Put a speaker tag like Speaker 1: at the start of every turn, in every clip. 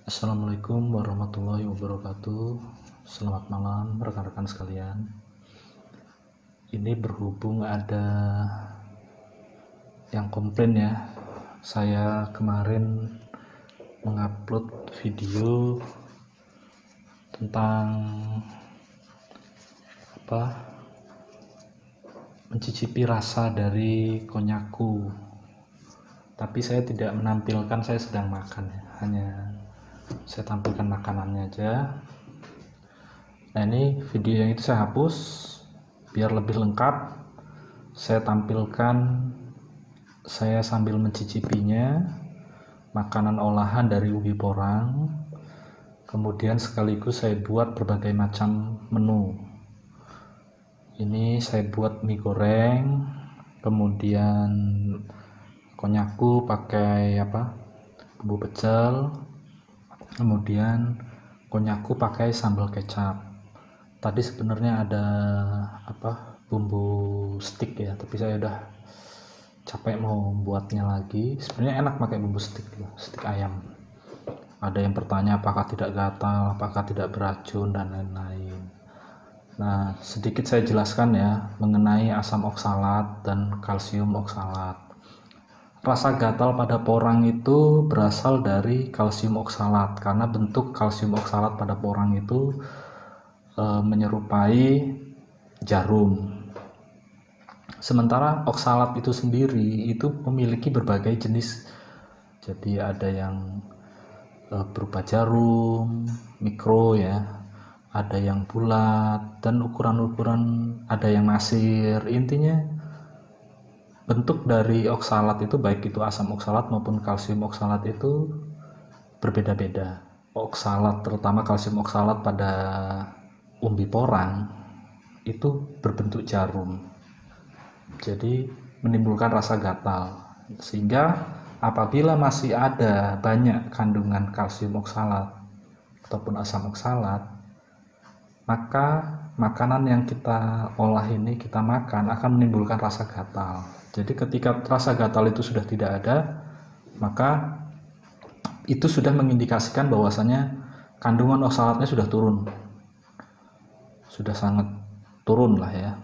Speaker 1: Assalamualaikum warahmatullahi wabarakatuh. Selamat malam rekan-rekan sekalian. Ini berhubung ada yang komplain ya. Saya kemarin mengupload video tentang mencicipi rasa dari konnyaku. Tapi saya tidak menampilkan saya sedang makan ya. Hanya saya tampilkan makanannya aja. Nah, ini video yang itu saya hapus biar lebih lengkap. Saya tampilkan saya sambil mencicipinya, makanan olahan dari ubi porang. Kemudian sekaligus saya buat berbagai macam menu. Ini saya buat mie goreng, kemudian konnyaku pakai bumbu pecel, kemudian konnyaku pakai sambal kecap. Tadi sebenarnya ada bumbu stik ya, tapi saya udah capek mau buatnya lagi. Sebenarnya enak pakai bumbu stik ayam. Ada yang bertanya apakah tidak gatal, apakah tidak beracun dan lain-lain. Nah, sedikit saya jelaskan ya mengenai asam oksalat dan kalsium oksalat. Rasa gatal pada porang itu berasal dari kalsium oksalat, karena bentuk kalsium oksalat pada porang itu menyerupai jarum. Sementara oksalat itu sendiri itu memiliki berbagai jenis. Jadi ada yang berupa jarum, mikro ya, ada yang bulat, dan ukuran-ukuran ada yang masir. Intinya bentuk dari oksalat itu, baik itu asam oksalat maupun kalsium oksalat itu berbeda-beda. Oksalat, terutama kalsium oksalat pada umbi porang itu berbentuk jarum, jadi menimbulkan rasa gatal. Sehingga apabila masih ada banyak kandungan kalsium oksalat ataupun asam oksalat, maka makanan yang kita olah ini, kita makan, akan menimbulkan rasa gatal. Jadi ketika rasa gatal itu sudah tidak ada, maka itu sudah mengindikasikan bahwasanya kandungan oksalatnya sudah turun. Sudah sangat turun lah ya.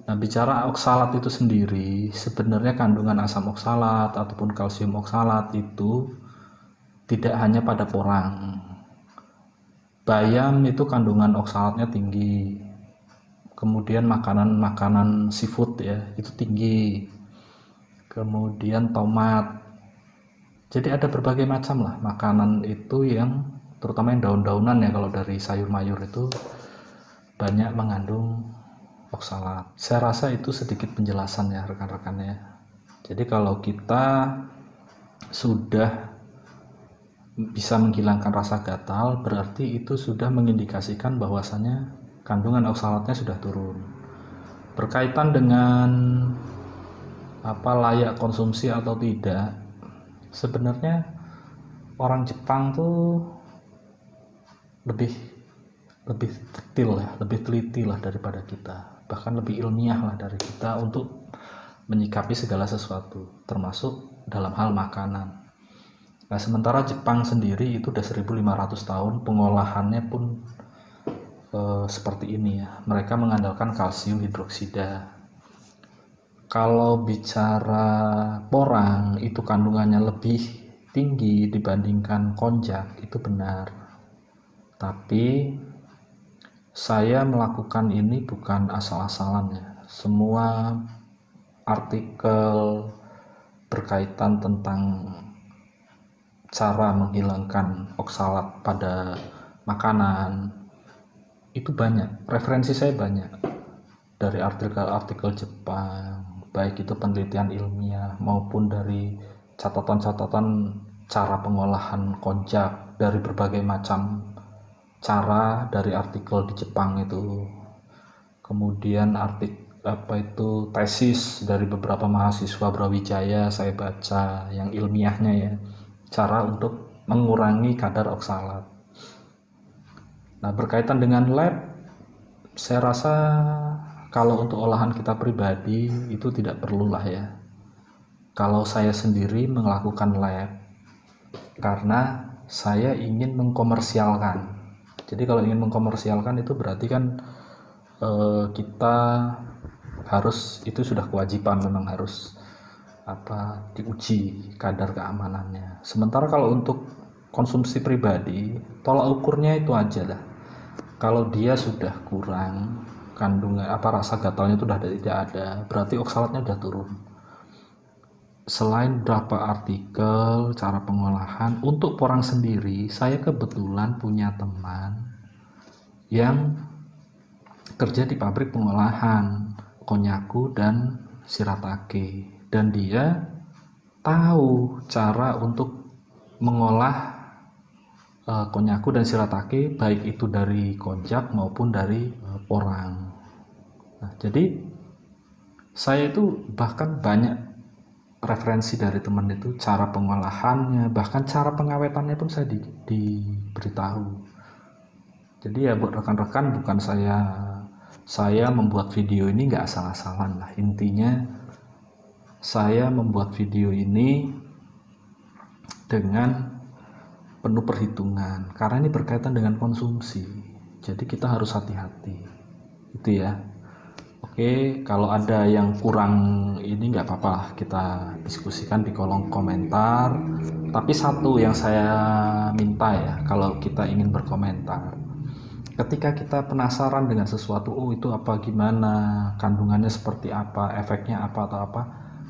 Speaker 1: Nah, bicara oksalat itu sendiri, sebenarnya kandungan asam oksalat ataupun kalsium oksalat itu tidak hanya pada porang. Bayam itu kandungan oksalatnya tinggi. Kemudian makanan seafood ya, itu tinggi. Kemudian tomat. Jadi ada berbagai macam lah makanan itu yang terutama yang daun-daunan ya, kalau dari sayur mayur itu banyak mengandung oksalat. Saya rasa itu sedikit penjelasan ya rekan-rekannya. Jadi kalau kita sudah bisa menghilangkan rasa gatal, berarti itu sudah mengindikasikan bahwasannya kandungan oksalatnya sudah turun. Berkaitan dengan layak konsumsi atau tidak, sebenarnya orang Jepang tuh lebih detail ya, lebih teliti lah daripada kita, bahkan lebih ilmiah lah dari kita untuk menyikapi segala sesuatu, termasuk dalam hal makanan. Nah, sementara Jepang sendiri itu udah 1500 tahun pengolahannya pun seperti ini ya. Mereka mengandalkan kalsium hidroksida. Kalau bicara porang itu kandungannya lebih tinggi dibandingkan konjak, itu benar. Tapi saya melakukan ini bukan asal-asalan ya. Semua artikel berkaitan tentang cara menghilangkan oksalat pada makanan itu banyak, referensi saya banyak dari artikel-artikel Jepang, baik itu penelitian ilmiah maupun dari catatan-catatan cara pengolahan konjak dari berbagai macam cara dari artikel di Jepang itu. Kemudian tesis dari beberapa mahasiswa Brawijaya saya baca yang ilmiahnya ya, cara untuk mengurangi kadar oksalat. Nah, berkaitan dengan lab, saya rasa kalau untuk olahan kita pribadi itu tidak perlulah ya. Kalau saya sendiri melakukan lab, karena saya ingin mengkomersialkan. Jadi kalau ingin mengkomersialkan itu berarti kan kita harus, itu sudah kewajiban, memang harus diuji kadar keamanannya. Sementara kalau untuk konsumsi pribadi, tolak ukurnya itu aja lah. Kalau dia sudah kurang kandungan rasa gatalnya itu sudah tidak ada, berarti oksalatnya sudah turun. Selain berapa artikel cara pengolahan, untuk porang sendiri saya kebetulan punya teman yang kerja di pabrik pengolahan Konnyaku dan Shiratake, dan dia tahu cara untuk mengolah Konnyaku dan Shiratake, baik itu dari konjac maupun dari porang. Nah, jadi saya itu bahkan banyak referensi dari teman itu, cara pengolahannya, bahkan cara pengawetannya pun saya diberitahu. Jadi ya buat rekan-rekan, bukan saya membuat video ini nggak asal-asalan lah. Intinya saya membuat video ini dengan penuh perhitungan, karena ini berkaitan dengan konsumsi. Jadi kita harus hati-hati, itu ya. Oke, kalau ada yang kurang ini nggak apa-apa, kita diskusikan di kolom komentar. Tapi satu yang saya minta ya, kalau kita ingin berkomentar, ketika kita penasaran dengan sesuatu, itu apa, gimana, kandungannya seperti apa, efeknya apa atau apa,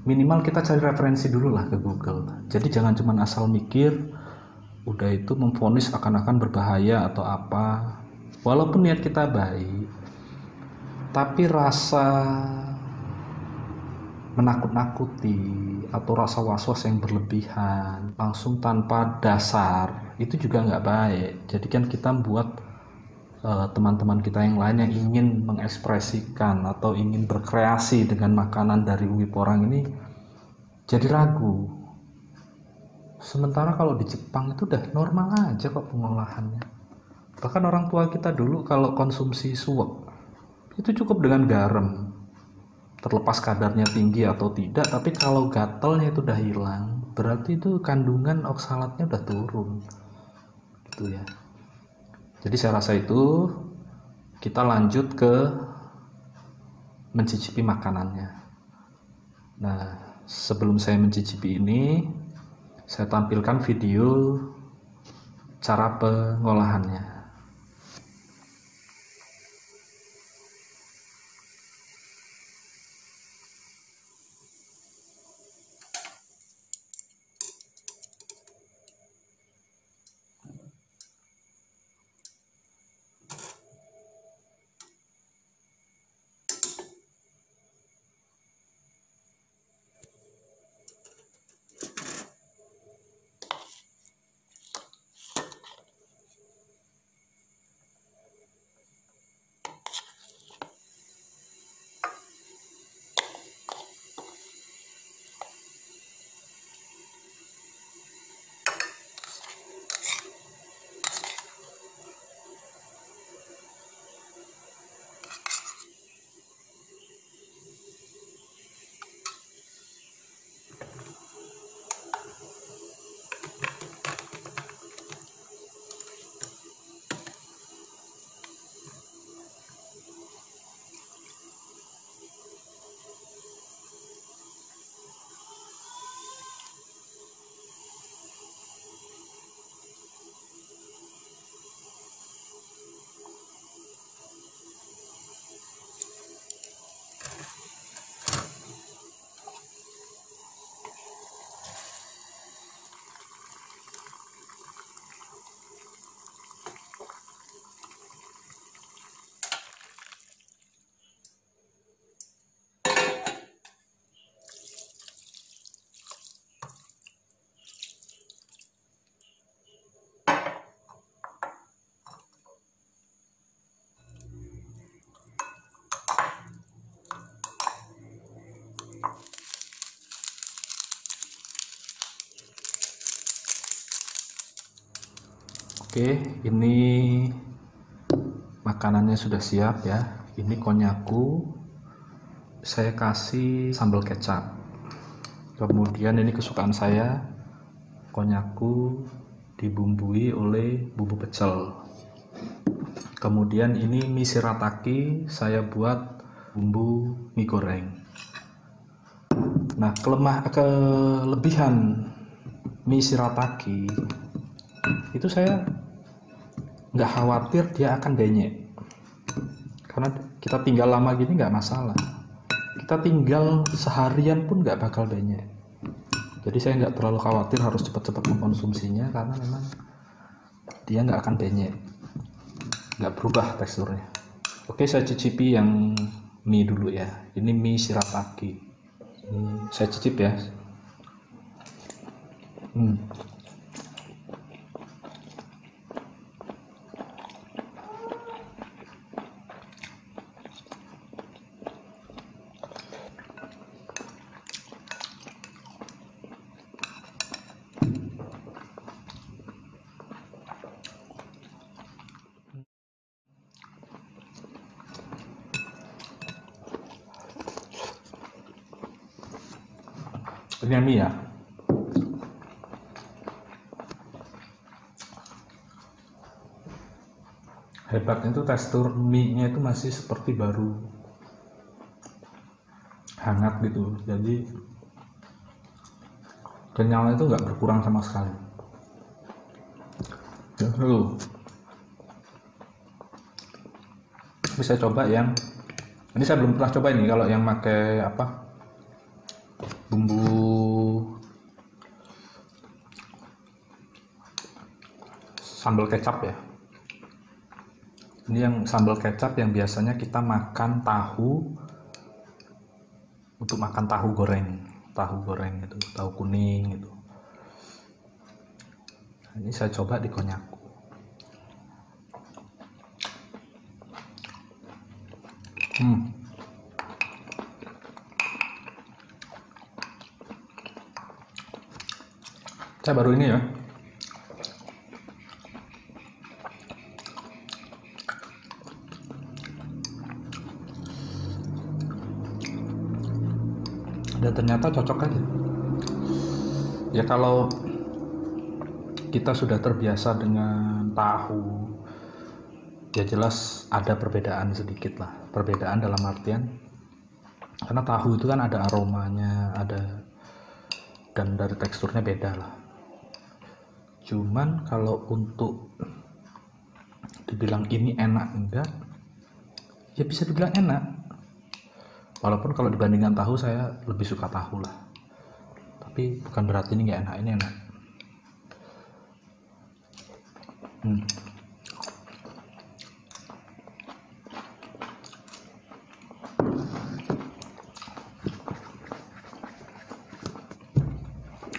Speaker 1: minimal kita cari referensi dulu lah ke Google. Jadi jangan cuma asal mikir, udah itu memvonis akan berbahaya atau apa. Walaupun niat kita baik, tapi rasa menakut-nakuti atau rasa was-was yang berlebihan langsung tanpa dasar itu juga nggak baik. Jadi kan kita membuat teman-teman kita yang lain yang ingin mengekspresikan atau ingin berkreasi dengan makanan dari ubi porang ini jadi ragu. Sementara kalau di Jepang itu udah normal aja kok pengolahannya. Bahkan orang tua kita dulu kalau konsumsi suwek itu cukup dengan garam, terlepas kadarnya tinggi atau tidak, tapi kalau gatalnya itu udah hilang, berarti itu kandungan oksalatnya udah turun, gitu ya. Jadi saya rasa itu kita lanjut ke mencicipi makanannya. Nah, sebelum saya mencicipi ini, saya tampilkan video cara pengolahannya. Oke, ini makanannya sudah siap ya. Ini Konnyaku, saya kasih sambal kecap. Kemudian ini kesukaan saya, Konnyaku dibumbui oleh bumbu pecel. Kemudian ini mie shirataki saya buat bumbu mie goreng. Nah, kelebihan mie shirataki itu saya nggak khawatir dia akan benyek, karena kita tinggal lama gini nggak masalah, kita tinggal seharian pun nggak bakal benyek. Jadi saya nggak terlalu khawatir harus cepat-cepat mengkonsumsinya, karena memang dia nggak akan benyek, nggak berubah teksturnya. Oke, saya cicipi yang mie dulu ya. Ini mie shirataki. Ini saya cicip ya. Ini mie ya. Hebatnya itu tekstur mie-nya itu masih seperti baru, hangat gitu. Jadi kenyalnya itu nggak berkurang sama sekali. Lalu bisa coba yang ini, saya belum pernah coba ini kalau yang pakai bumbu sambal kecap ya. Ini yang sambal kecap yang biasanya kita makan tahu, untuk makan tahu goreng itu, tahu kuning itu. Ini saya coba di konnyaku. Saya baru ini ya. Dan ternyata cocok aja. Ya kalau kita sudah terbiasa dengan tahu, ya jelas ada perbedaan sedikit lah. Perbedaan dalam artian, karena tahu itu kan ada aromanya, dan dari teksturnya beda lah. Cuman kalau untuk dibilang ini enak enggak, ya bisa dibilang enak. Walaupun kalau dibandingkan tahu saya lebih suka tahu lah. Tapi bukan berarti ini nggak enak, ini enak.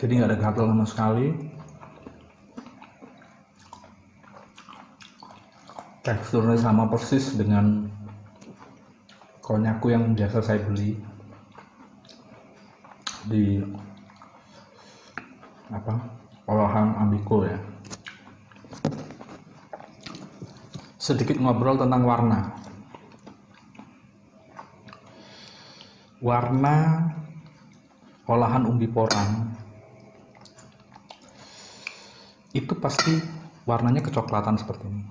Speaker 1: Jadi nggak ada gatal sama sekali. Teksturnya sama persis dengan konnyaku yang biasa saya beli di olahan Ambiko ya. Sedikit ngobrol tentang warna. Warna olahan umbi porang itu pasti warnanya kecoklatan seperti ini.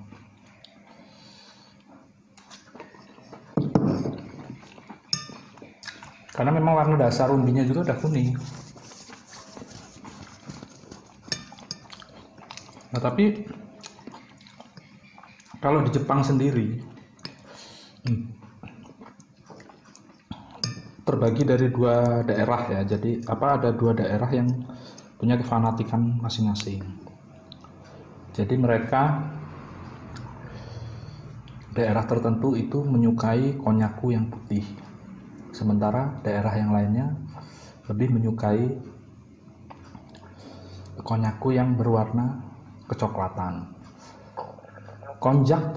Speaker 1: Karena memang warna dasar umbinya juga udah kuning. Nah, tapi kalau di Jepang sendiri terbagi dari dua daerah ya. Jadi ada dua daerah yang punya kefanatikan masing-masing. Jadi mereka daerah tertentu itu menyukai konnyaku yang putih. Sementara daerah yang lainnya lebih menyukai konnyaku yang berwarna kecoklatan. Konjac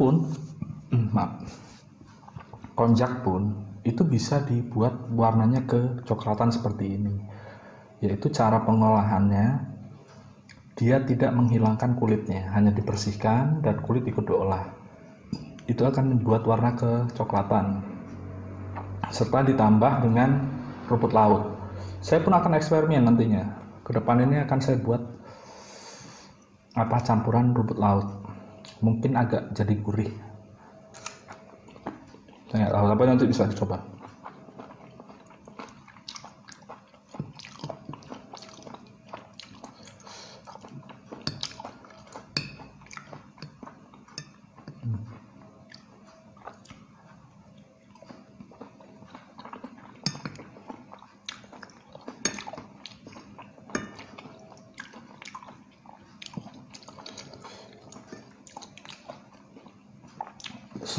Speaker 1: pun itu bisa dibuat warnanya kecoklatan seperti ini. Yaitu cara pengolahannya, dia tidak menghilangkan kulitnya, hanya dibersihkan dan kulit ikut diolah. Itu akan membuat warna kecoklatan, serta ditambah dengan rumput laut. Saya pun akan eksperimen nantinya. Ke depan ini akan saya buat campuran rumput laut, mungkin agak jadi gurih. Saya nggak tahu, tapi nanti bisa dicoba.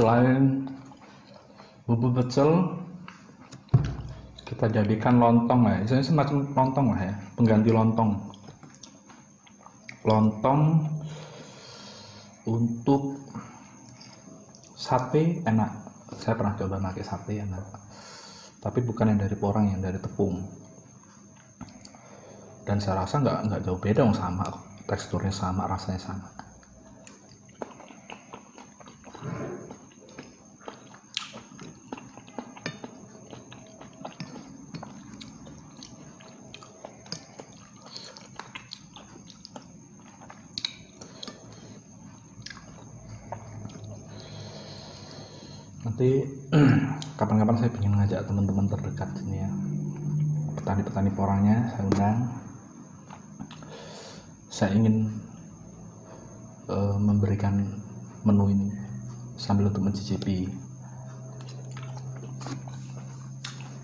Speaker 1: Selain bumbu pecel, kita jadikan lontong lah, ini semacam lontong lah ya, pengganti lontong. Lontong untuk sate enak, saya pernah coba pakai sate enak, tapi bukan yang dari porang, yang dari tepung. Dan saya rasa nggak jauh beda, sama teksturnya sama, rasanya sama. Nanti kapan-kapan saya ingin ngajak teman-teman terdekat sini ya, petani-petani porangnya saya undang. Saya ingin memberikan menu ini sambil untuk mencicipi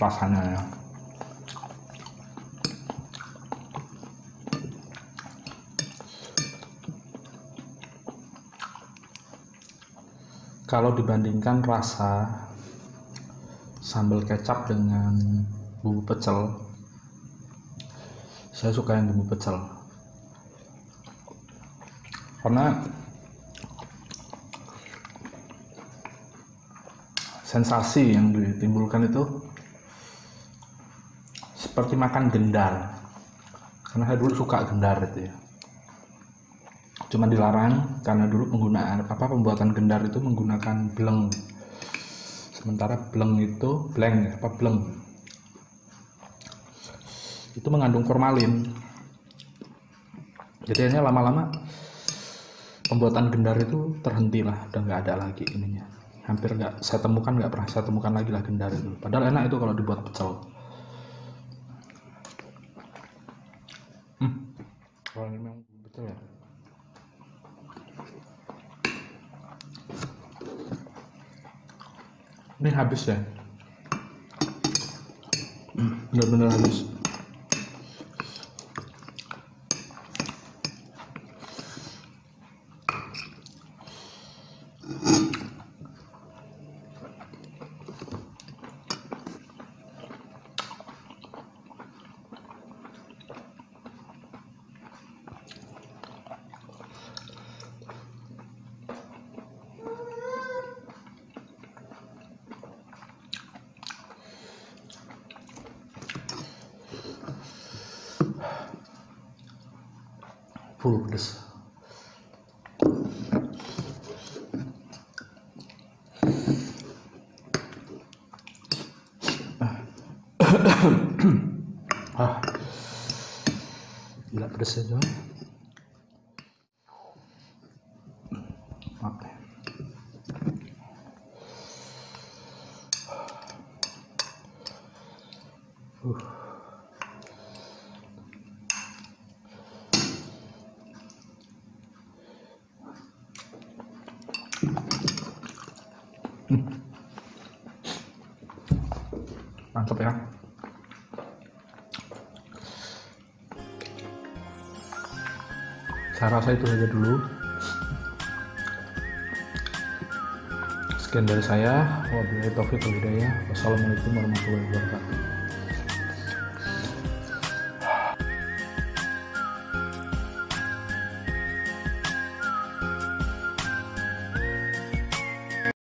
Speaker 1: rasanya ya. Kalau dibandingkan rasa sambal kecap dengan bumbu pecel, saya suka yang bumbu pecel, karena sensasi yang ditimbulkan itu seperti makan gendar, karena saya dulu suka gendar itu ya. Cuma dilarang karena dulu pembuatan gendar itu menggunakan bleng, sementara bleng itu itu mengandung formalin. Jadi hanya lama-lama pembuatan gendar itu terhentilah, udah nggak ada lagi ininya. Hampir nggak pernah saya temukan lagi lah gendar itu. Padahal enak itu kalau dibuat pecel. Kalau ini memang betul ya. Ini habis ya, benar-benar habis. Full pedas. Gila pedasnya coy. Oke. Mantap ya. Saya rasa itu saja dulu. Sekian dari saya. Wabillahi taufiq wal hidayah. Wassalamualaikum warahmatullahi wabarakatuh.